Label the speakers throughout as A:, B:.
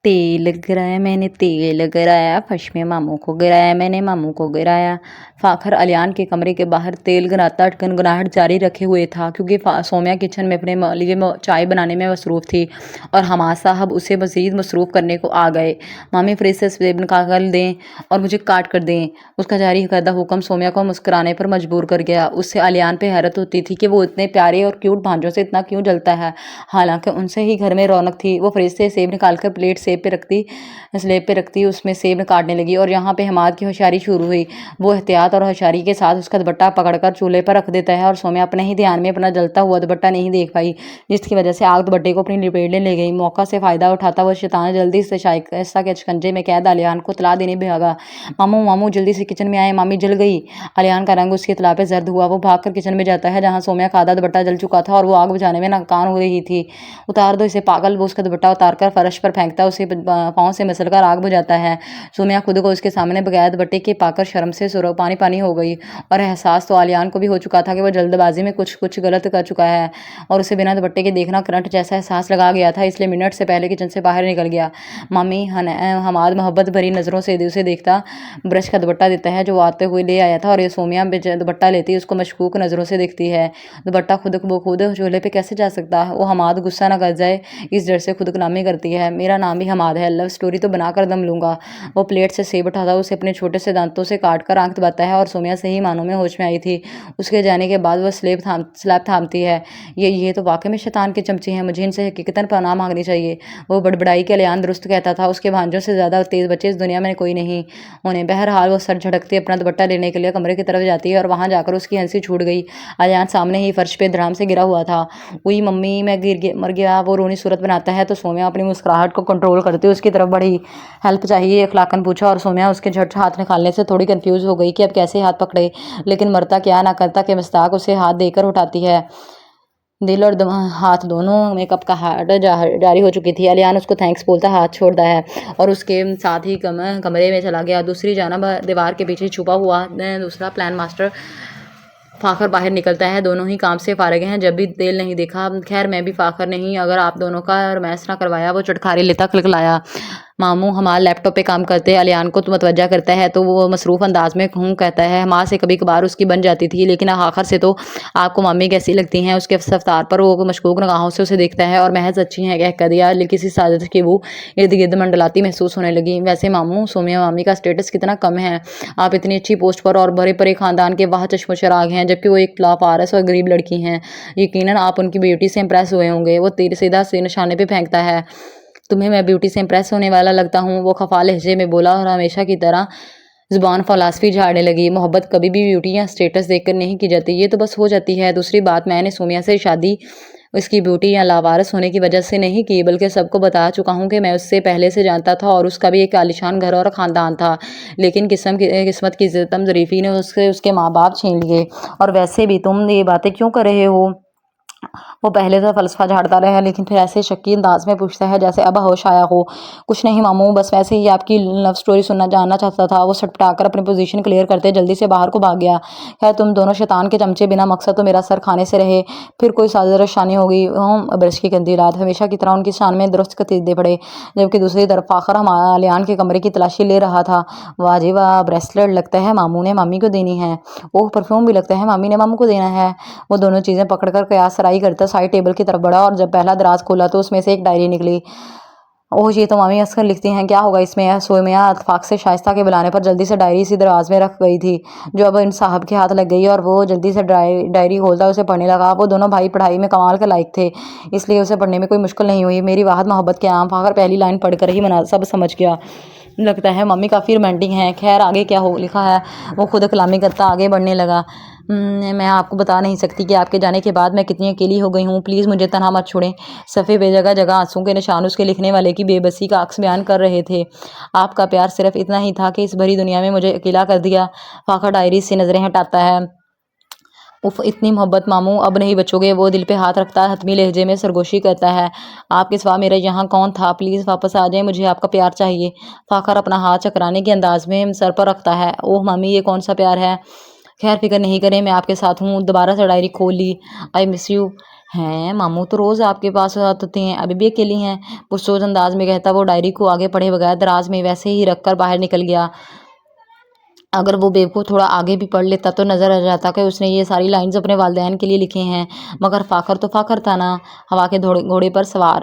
A: तेल गिराया मैंने, तेल गिराया, फर्श में मामू को गिराया मैंने, मामू को गिराया। फाखर अलियान के कमरे के बाहर तेल गिराता गुनगुनाहट जारी रखे हुए था, क्योंकि सोम्या किचन में अपने लिए चाय बनाने में मसरूफ़ थी और हमाद साहब उसे मज़ीद मसरूफ़ करने को आ गए। मामी फ्रिज से सेब निकाल दें और मुझे काट कर दें, उसका जारी करदा हुक्म सोम्या को मुस्कुराने पर मजबूर कर गया। उससे अलियान पे हैरत होती थी कि वो इतने प्यारे और क्यूट भांजों से इतना क्यों जलता है, हालांकि उनसे ही घर में रौनक थी। वो फ्रिज से सेब निकालकर प्लेट स्लेब पे रखती, उसमें सेब काटने लगी और यहाँ पे हमाद की होशियारी शुरू हुई। वो एहतियात और होशियारी के साथ उसका दुपट्टा पकड़कर चूल्हे पर रख देता है और सोम्या अपने ही ध्यान में अपना जलता हुआ दुपट्टा नहीं देख पाई, जिसकी वजह से आग दुपट्टे को अपनी लपेटने ले गई। मौका से फ़ायदा उठाता वो शैतान जल्दी से शाइस्ता के शिकंजे में कैद अलियान को तला देने भागा। मामू मामू जल्दी से किचन में आए, मामी जल गई। अलियान का रंग उसकी इतला पे जर्द हुआ। वो भागकर किचन में जाता है जहाँ सोम्या का आधा दुपट्टा जल चुका था और वो आग बुझाने में नाकाम हो रही थी। उतार दो इसे पागल, वो उसका दुपट्टा उतारकर फर्श पर फेंकता, उसे पाँव से मसलकर आग बुझाता है। सोम्या खुद को उसके सामने बगैर दुपट्टे के पाकर शर्म से सुरख पानी पानी हो गई और एहसास तो अलियान को भी हो चुका था कि वो जल्दबाजी में कुछ गलत कर चुका है और उसे बिना दुपट्टे के देखना करंट जैसा एहसास लगा गया था, इसलिए मिनट से पहले किचन से बाहर निकल गया। मामी हमाद मोहब्बत भरी नज़रों से उसे देखता ब्रश का दुपट्टा देता है जो आते हुए ले आया था और ये सोम्या दुपट्टा लेती उसको मशकूक नज़रों से देखती है। दुपट्टा खुद चूल्हे पे कैसे जा सकता है? वो हमाद गुस्सा न कर जाए इस डर से खुद कलामी करती है। मेरा नाम भी हमाद है, लव स्टोरी तो बनाकर दम लूंगा। वो प्लेट से सेब उठाता, उसे अपने छोटे से दांतों से काट कर आंख दबाता है और सोम्या सही मानों में होश में आई थी। उसके जाने के बाद वह स्लैब थामती है। ये तो वाकई में शैतान के चमचे हैं, मुझे इनसे हकीकतन पनाह मांगनी चाहिए। वो बड़बड़ाई के अलियान दुरुस्त कहता था, उसके भांजों से ज़्यादा तेज़ बच्चे इस दुनिया में कोई नहीं उन्हें। बहरहाल वो सर झटकती अपना दुपट्टा लेने के लिए कमरे की तरफ जाती है और वहाँ जाकर उसकी हंसी छूट गई। अलियान सामने ही फर्श पे धड़ाम से गिरा हुआ था। उई मम्मी मैं मर गया, वो रोनी सूरत बनाता है तो सोम्या अपनी मुस्कुराहट को कंट्रोल करती उसकी तरफ बढ़ी। हेल्प चाहिए अखलाकन पूछा और सोम्या उसके झट हाथ निकालने से थोड़ी कंफ्यूज हो गई कि अब कैसे हाथ पकड़े, लेकिन मरता क्या ना करता कि मस्ताक उसे हाथ देकर उठाती है। दिल और हाथ दोनों में कप का हार्ट जारी हो चुकी थी। अलियान उसको थैंक्स बोलता हाथ छोड़ता है और उसके साथ ही कमरे में चला गया। दूसरी जानब दीवार के पीछे छुपा हुआ दूसरा प्लान मास्टर फाखर बाहर निकलता है। दोनों ही काम से फारिग हैं, जब भी तेल नहीं देखा। खैर मैं भी फाखर नहीं, अगर आप दोनों का रमैस ना करवाया। वो चटखारी लेता खिलखिलाया। मामू हमारे लैपटॉप पे काम करते हैं। अलियान को मुतवज्जा करता है तो वो मसरूफ़ अंदाज में हूँ कहता है। माँ से कभी कभार उसकी बन जाती थी, लेकिन आखिर से तो आपको मामी कैसी लगती हैं? उसके रफ्तार पर वो मशकूक निगाहों से उसे देखता है और महज अच्छी हैं कह कर दिया, लेकिन किसी साजिश की वो इर्द गिर्द मंडलाती महसूस होने लगी। वैसे मामू सोम्या मामी का स्टेटस कितना कम है, आप इतनी अच्छी पोस्ट पर और बड़े बड़े ख़ानदान के वाह चश्मो चराग हैं, जबकि वो एक लावारिस और गरीब लड़की हैं। यकीनन आप उनकी ब्यूटी से इंप्रेस हुए होंगे। वो तीर सीधा से निशाने पे फेंकता है। तुम्हें मैं ब्यूटी से इंप्रेस होने वाला लगता हूँ? वो खफा लहजे में बोला और हमेशा की तरह ज़ुबान फ़लसफ़ी झाड़ने लगी। मोहब्बत कभी भी ब्यूटी या स्टेटस देखकर नहीं की जाती, ये तो बस हो जाती है। दूसरी बात, मैंने सोम्या से शादी उसकी ब्यूटी या लावारिस होने की वजह से नहीं की, बल्कि सबको बता चुका हूँ कि मैं उससे पहले से जानता था और उसका भी एक आलीशान घर और ख़ानदान था, लेकिन किस्मत की सितम ज़रीफ़ी ने उसके माँ बाप छीन लिए। और वैसे भी तुम ये बातें क्यों कर रहे हो? वो पहले तो फ़लसफ़ा झाड़ता रहा, लेकिन फिर ऐसे शक्की अंदाज में पूछता है जैसे अब होश आया हो। कुछ नहीं मामू, बस वैसे ही आपकी लव स्टोरी जानना चाहता था। वो सटपटाकर अपनी पोजीशन क्लियर करते जल्दी से बाहर को भाग गया। खैर तुम दोनों शैतान के चमचे, बिना मकसद तो मेरा सर खाने से रहे। फिर कोई साजिश शानी हो गई। बरस की गंदी रात हमेशा की तरह उनकी शान में दुरुस्त कतीदे पड़े, जबकि दूसरी तरफ फाखर अलियान के कमरे की तलाशी ले रहा था। वाह जी वाह, ब्रेसलेट लगता है मामू ने मामी को देनी है। ओह, परफ्यूम भी लगता है मामी ने मामू को देना है। वो दोनों चीज़ें पकड़कर कयास करता साइड टेबल की तरफ बढ़ा और जब पहला दराज खोला तो उसमें से एक डायरी निकली। ओह, ये तो मामी असगर लिखती हैं, क्या होगा इसमें? सोम्या इत्तेफाक से शाइस्ता के बुलाने पर जल्दी से डायरी इसी दराज में रख गई थी, जो अब इन साहब के हाथ लग गई और वो जल्दी से डायरी खोलता उसे पढ़ने लगा। वो दोनों भाई पढ़ाई में कमाल के लायक थे, इसलिए उसे पढ़ने में कोई मुश्किल नहीं हुई। मेरी वाहद मोहब्बत के नाम। फाखर पहली लाइन पढ़कर ही सब समझ गया। लगता है मम्मी काफ़ी रोमांटिक हैं। खैर आगे क्या हो लिखा है? वो खुद कलामी करता आगे बढ़ने लगा। मैं आपको बता नहीं सकती कि आपके जाने के बाद मैं कितनी अकेली हो गई हूँ। प्लीज़ मुझे तन्हा मत छोड़ें। सफ़े बेजगह जगह आंसू के निशान उसके लिखने वाले की बेबसी का अक्स बयान कर रहे थे। आपका प्यार सिर्फ इतना ही था कि इस भरी दुनिया में मुझे अकेला कर दिया। फाखर डायरी से नज़रें हटाता है। उफ, इतनी मोहब्बत मामू, अब नहीं बचोगे। वो दिल पे हाथ रखता हतमी लहजे में सरगोशी करता है। आपके सिवा मेरा यहाँ कौन था? प्लीज़ वापस आ जाए, मुझे आपका प्यार चाहिए। फाखर अपना हाथ चकराने के अंदाज में सर पर रखता है। ओह मामी, ये कौन सा प्यार है? खैर फिक्र नहीं करें, मैं आपके साथ हूँ। दोबारा से डायरी खोल ली। I miss you. ہیں ماموں تو روز آپ کے پاس آتے ہیں، ابھی بھی اکیلی ہیں؟ پرسوز انداز میں کہتا وہ ڈائری کو آگے پڑھے بغیر دراز میں ویسے ہی رکھ کر باہر نکل گیا۔ اگر وہ بیوقوف تھوڑا آگے بھی پڑھ لیتا تو نظر آ جاتا کہ اس نے یہ ساری لائنز اپنے والدین کے لیے لکھی ہیں، مگر فاخر تو فاخر تھا نا، ہوا کے گھوڑے پر سوار۔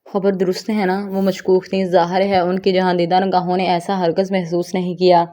A: خبر درست ہے نا؟ وہ مشکوک تھیں، ظاہر ہے ان کی جہاندیدہ نگاہوں نے ایسا ہرگز محسوس نہیں کیا۔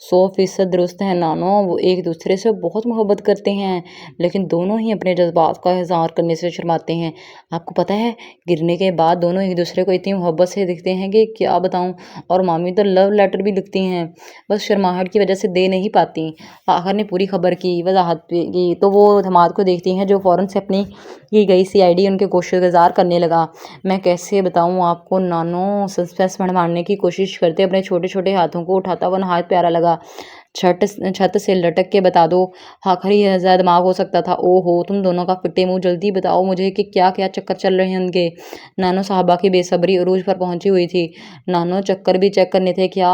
A: 100% درست ہے نانو، وہ ایک دوسرے سے بہت محبت کرتے ہیں، لیکن دونوں ہی اپنے جذبات کا اظہار کرنے سے شرماتے ہیں۔ آپ کو پتہ ہے گرنے کے بعد دونوں ایک دوسرے کو اتنی محبت سے دیکھتے ہیں کہ کیا بتاؤں، اور مامی تو لو لیٹر بھی لکھتی ہیں، بس شرماہٹ کی وجہ سے دے نہیں پاتی۔ فاخر نے پوری خبر کی وضاحت کی تو وہ داماد کو دیکھتی ہیں جو فوراً سے اپنی کی گئی CID ان کے گوشت گزار کرنے لگا۔ میں کیسے بتاؤں آپ کو نانو، سسپینس بڑھانے کی کوشش کرتے اپنے چھوٹے چھوٹے ہاتھوں کو اٹھاتا وہ نہایت پیارا لگا۔ چھت سے لٹک کے بتا دو، فاخر ہی ایسا دماغ ہو سکتا تھا؟ او ہو، تم دونوں کا پھٹے منہ، جلدی بتاؤ مجھے کہ کیا کیا چکر چل رہے ہیں ان کے۔ نانو صاحبہ کی بے صبری عروج پر پہنچی ہوئی تھی۔ نانو چکر بھی چیک کرنے تھے کیا؟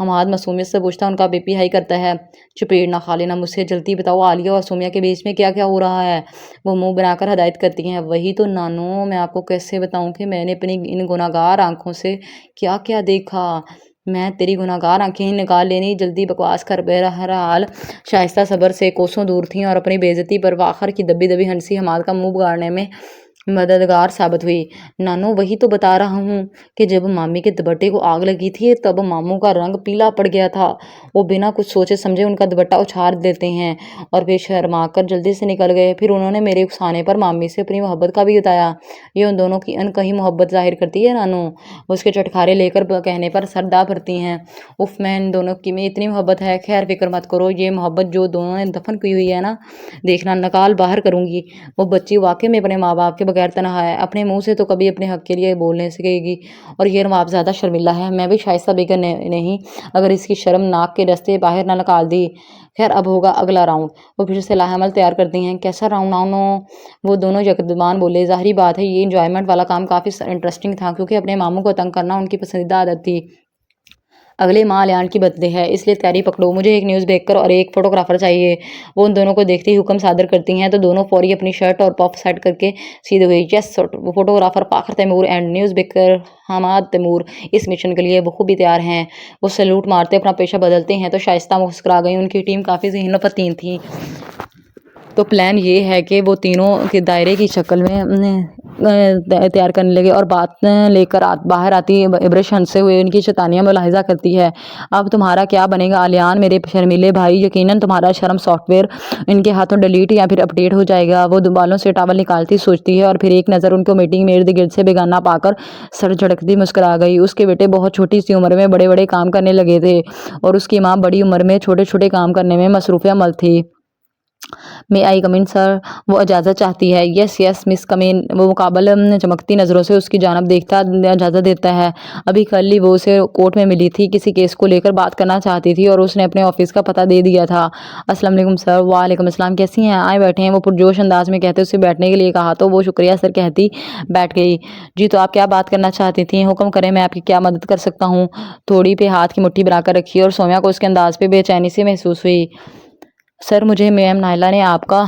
A: حماد معصومیت سے پوچھتا، ان کا BP ہائی کرتا ہے؟ چپیڑنا کھا لینا مجھ سے، جلدی بتاؤ عالیہ اور سومیا کے بیچ میں کیا کیا ہو رہا ہے؟ وہ منہ بنا کر ہدایت کرتی ہیں۔ وہی تو نانو، میں آپ کو کیسے بتاؤں کہ میں نے اپنی ان گناہگار آنکھوں سے کیا کیا دیکھا۔ میں تیری گناہگار آنکھیں ہی نکال لینی، جلدی بکواس کر۔ بہرحال شائستہ صبر سے کوسوں دور تھیں اور اپنی بے عزتی پر فاخر کی دبی دبی ہنسی حماد کا منہ بگاڑنے میں مددگار ثابت ہوئی۔ نانو وہی تو بتا رہا ہوں کہ جب مامی کے دوپٹے کو آگ لگی تھی تب ماموں کا رنگ پیلا پڑ گیا تھا، وہ بنا کچھ سوچے سمجھے ان کا دوپٹہ اچھال دیتے ہیں اور پھر شرما کر جلدی سے نکل گئے۔ پھر انہوں نے میرے اکسانے پر مامی سے اپنی محبت کا بھی بتایا۔ یہ ان دونوں کی انکہی محبت ظاہر کرتی ہے نانو، وہ اس کے چٹکارے لے کر کہنے پر سر داپ بھرتی ہیں۔ اف، میں ان دونوں کی میں اتنی محبت ہے، خیر فکر مت کرو، یہ محبت جو دونوں نے دفن کی ہوئی ہے نا، دیکھنا نکال باہر کروں گی۔ وہ بچی واقعی میں اپنے ماں باپ کے بغیر تنہا ہے، اپنے منہ سے تو کبھی اپنے حق کے لیے بول نہیں سکے گی، اور یہ نواب زیادہ شرمندہ ہے۔ میں بھی شائستہ بیگم نہیں اگر اس کی شرم ناک کے رستے باہر نہ نکال دی۔ خیر اب ہوگا اگلا راؤنڈ۔ وہ پھر سے لاحمل تیار کرتی ہیں۔ کیسا راؤنڈ نانو؟ وہ دونوں یکدمان بولے۔ ظاہری بات ہے یہ انجوائمنٹ والا کام کافی انٹرسٹنگ تھا، کیونکہ اپنے ماموں کو تنگ کرنا ان کی پسندیدہ عادت تھی۔ اگلے ماہ الیان کی برتھ ڈے ہے، اس لیے تیاری پکڑو، مجھے ایک نیوز بیکر اور ایک فوٹوگرافر چاہیے۔ وہ ان دونوں کو دیکھتے ہی حکم صادر کرتی ہیں تو دونوں فوری اپنی شرٹ اور پف سیٹ کر کے سیدھے ہوئے۔ Yes, photographer Fakhir Taimur and news baker Hammad Taimur اس مشن کے لیے بخوبی تیار ہیں۔ وہ سیلوٹ مارتے اپنا پیشہ بدلتے ہیں تو شائستہ مسکرا گئی۔ ان کی ٹیم کافی ذہین و فطین تھی، تو پلان یہ ہے کہ وہ تینوں کے دائرے کی شکل میں تیار کرنے لگے اور بات لے کر باہر آتی برش ہنسے ہوئے ان کی شیطانیاں ملاحظہ کرتی ہے۔ اب تمہارا کیا بنے گا الیان میرے شرمیلے بھائی؟ یقیناً تمہارا شرم سافٹ ویئر ان کے ہاتھوں ڈیلیٹ یا پھر اپڈیٹ ہو جائے گا۔ وہ بالوں سے ٹاول نکالتی سوچتی ہے اور پھر ایک نظر ان کو میٹنگ میں ارد گرد سے بیگانہ پا کر سر جھٹکتی مسکرا گئی۔ اس کے بیٹے بہت چھوٹی سی عمر میں بڑے بڑے کام کرنے لگے تھے اور اس کی ماں بڑی عمر میں چھوٹے چھوٹے کام کرنے میں مصروف عمل تھی۔ میں آئی کم ان سر؟ وہ اجازت چاہتی ہے۔ یس یس مس کم ان۔ وہ مقابل چمکتی نظروں سے اس کی جانب دیکھتا اجازت دیتا ہے۔ ابھی کل ہی وہ اسے کورٹ میں ملی تھی، کسی کیس کو لے کر بات کرنا چاہتی تھی اور اس نے اپنے آفس کا پتہ دے دیا تھا۔ السلام علیکم سر۔ وعلیکم السلام، کیسی ہیں؟ آئے بیٹھیں۔ وہ پرجوش انداز میں کہتے اسے بیٹھنے کے لیے کہا تو وہ شکریہ سر کہتی بیٹھ گئی۔ جی تو آپ کیا بات کرنا چاہتی تھیں؟ حکم کریں، میں آپ کی کیا مدد کر سکتا ہوں؟ تھوڑی پہ ہاتھ کی مٹھی بنا کر رکھی اور سومیا کو اس کے انداز پہ بے چینی سی محسوس ہوئی۔ سر مجھے میم نائلہ نے آپ کا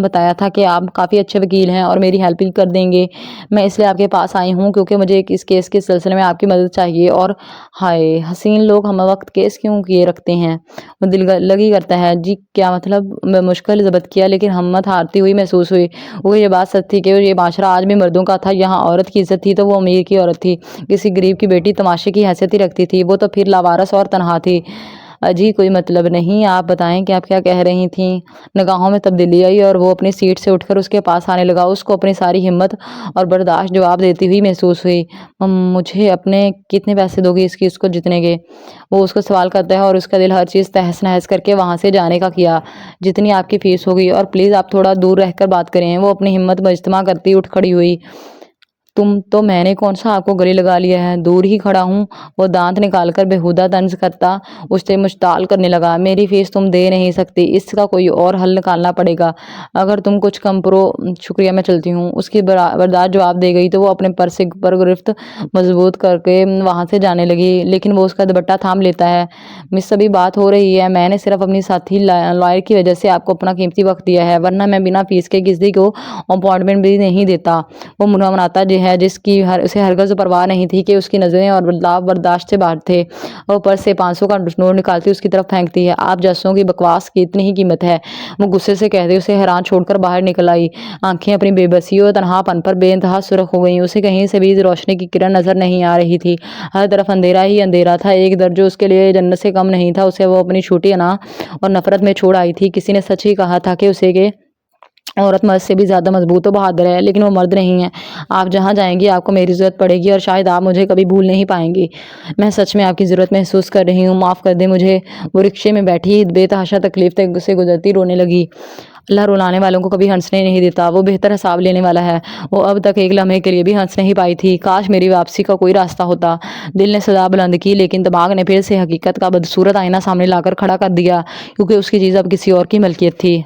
A: بتایا تھا کہ آپ کافی اچھے وکیل ہیں اور میری ہیلپ بھی کر دیں گے۔ میں اس لیے آپ کے پاس آئی ہوں کیونکہ مجھے اس کیس کے سلسلے میں آپ کی مدد چاہیے۔ اور ہائے حسین لوگ ہم وقت کیس کیوں کیے رکھتے ہیں؟ وہ دل لگی کرتا ہے۔ جی کیا مطلب؟ میں مشکل ضبط کیا لیکن ہمت ہارتی ہوئی محسوس ہوئی۔ وہ یہ بات سچ تھی کہ یہ معاشرہ آج بھی مردوں کا تھا، یہاں عورت کی عزت تھی تو وہ امیر کی عورت تھی، کسی غریب کی بیٹی تماشے کی حیثیت ہی رکھتی تھی، وہ تو پھر لاوارث اور تنہا تھی۔ جی کوئی مطلب نہیں، آپ بتائیں کہ آپ کیا کہہ رہی تھیں؟ نگاہوں میں تبدیلی آئی اور وہ اپنی سیٹ سے اٹھ کر اس کے پاس آنے لگا۔ اس کو اپنی ساری ہمت اور برداشت جواب دیتی ہوئی محسوس ہوئی۔ مجھے اپنے کتنے پیسے دو گی اس کیس کو جیتنے کے؟ وہ اس کو سوال کرتا ہے اور اس کا دل ہر چیز تہس نہس کر کے وہاں سے جانے کا کیا۔ جتنی آپ کی فیس ہوگی، اور پلیز آپ تھوڑا دور رہ کر بات کریں۔ وہ اپنی ہمت مجتمع کرتی اٹھ کھڑی ہوئی۔ तो मैंने कौन सा आपको गले लगा लिया है, दूर ही खड़ा हूँ। वो दांत निकाल कर बेहुदा तंज करता उससे मुश्ताल करने लगा। मेरी फीस तुम दे नहीं सकती, इसका कोई और हल निकालना पड़ेगा। अगर तुम कुछ कम करो। शुक्रिया, मैं चलती हूँ। उसकी बर्दाश्त जवाब दे गई तो वो अपने पर्स पर गिरफ्त मजबूत करके वहां से जाने लगी, लेकिन वो उसका दुपट्टा थाम लेता है। मिस, अभी बात हो रही है, मैंने सिर्फ अपनी साथी लॉयर की वजह से आपको अपना कीमती वक्त दिया है, वरना मैं बिना फीस के किसी को अपॉइंटमेंट भी नहीं देता। वो मुनामनाता है जिसकी उसे हरगज परवाह नहीं थी कि उसकी नजरें और बदलाव बर्दाश्त से बाहर थे। वो पर्स से 500 का नोट निकालती उसकी तरफ फेंकती है। आप जैसों की बकवास की इतनी ही कीमत है, वो गुस्से से कहते उसे हैरान छोड़कर बाहर निकल आई। आंखें अपनी बेबसी और तन्हापन पर बेइंतहा सुर्ख हो गईं। उसे कहीं से भी रोशनी की किरण नजर नहीं आ रही थी। हर तरफ अंधेरा ही अंधेरा था। एक दर्द जो उसके लिए जन्नत से कम नहीं था, उसे वो अपनी छोटी अना और नफरत में छोड़ आई थी। किसी ने सच ही कहा था कि उसे के औरत मर्द से भी ज्यादा मजबूत और बहादुर है, लेकिन वो मर्द नहीं है। आप जहाँ जाएंगी आपको मेरी जरूरत पड़ेगी और शायद आप मुझे कभी भूल नहीं पाएंगी। मैं सच में आपकी जरूरत महसूस कर रही हूँ, माफ कर दे मुझे। वो रिक्शे में बैठी बेतहाशा तकलीफ से गुजरती रोने लगी। अल्लाह रुलाने वालों को कभी हंसने नहीं देता, वो बेहतर हिसाब लेने वाला है। वो अब तक एक लम्हे के लिए भी हंस नहीं पाई थी। काश मेरी वापसी का कोई रास्ता होता। दिल ने सदा बुलंद की, लेकिन दिमाग ने फिर से हकीकत का बदसूरत आईना सामने लाकर खड़ा कर दिया, क्योंकि उसकी चीज़ अब किसी और की मलकियत थी।